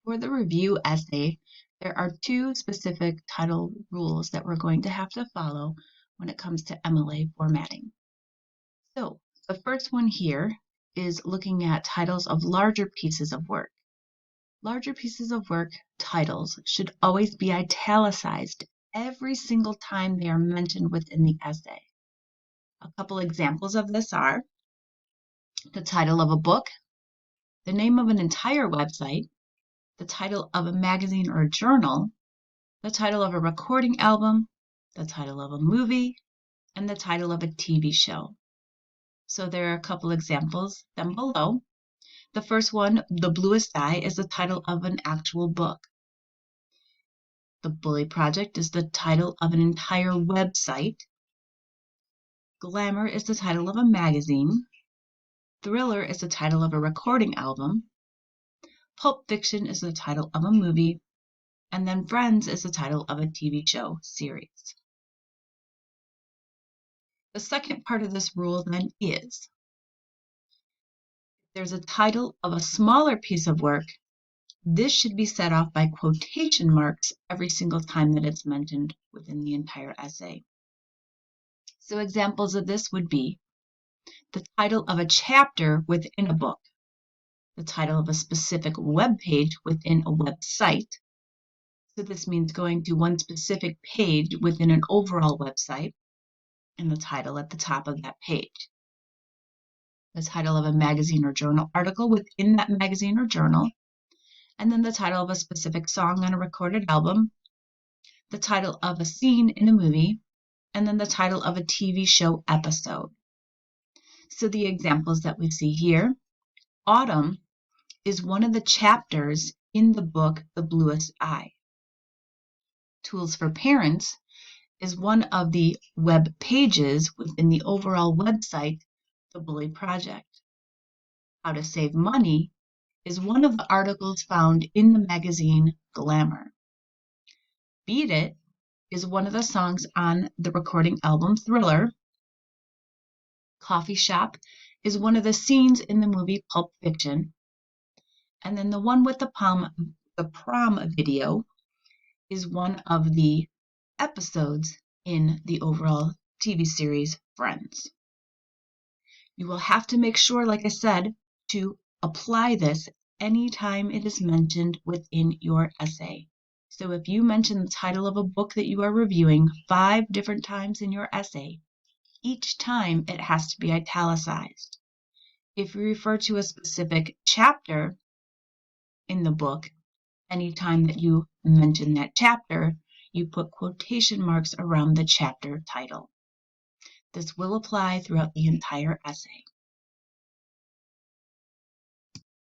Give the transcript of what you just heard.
For the review essay, there are two specific title rules that we're going to have to follow when it comes to MLA formatting. So the first one here is looking at titles of larger pieces of work. Larger pieces of work titles should always be italicized every single time they are mentioned within the essay. A couple examples of this are the title of a book, the name of an entire website, the title of a magazine or a journal, the title of a recording album, the title of a movie, and the title of a TV show. So there are a couple examples down below. The first one, The Bluest Eye, is the title of an actual book. The Bully Project is the title of an entire website. Glamour is the title of a magazine. Thriller is the title of a recording album. Pulp Fiction is the title of a movie. And then Friends is the title of a TV show series. The second part of this rule then is, if there's a title of a smaller piece of work, this should be set off by quotation marks every single time that it's mentioned within the entire essay. So examples of this would be the title of a chapter within a book, the title of a specific web page within a website. So this means going to one specific page within an overall website, and the title at the top of that page. The title of a magazine or journal article within that magazine or journal, and then the title of a specific song on a recorded album, the title of a scene in a movie, and then the title of a TV show episode. So the examples that we see here, Autumn is one of the chapters in the book The Bluest Eye. Tools for Parents is one of the web pages within the overall website, The Bully Project. How to Save Money is one of the articles found in the magazine Glamour. Beat It is one of the songs on the recording album Thriller. Coffee Shop is one of the scenes in the movie Pulp Fiction. And then the one with the prom video is one of the episodes in the overall TV series Friends. You will have to make sure, like I said, to apply this anytime it is mentioned within your essay. So if you mention the title of a book that you are reviewing 5 different times in your essay, each time it has to be italicized. If you refer to a specific chapter in the book, anytime that you mention that chapter, you put quotation marks around the chapter title. This will apply throughout the entire essay.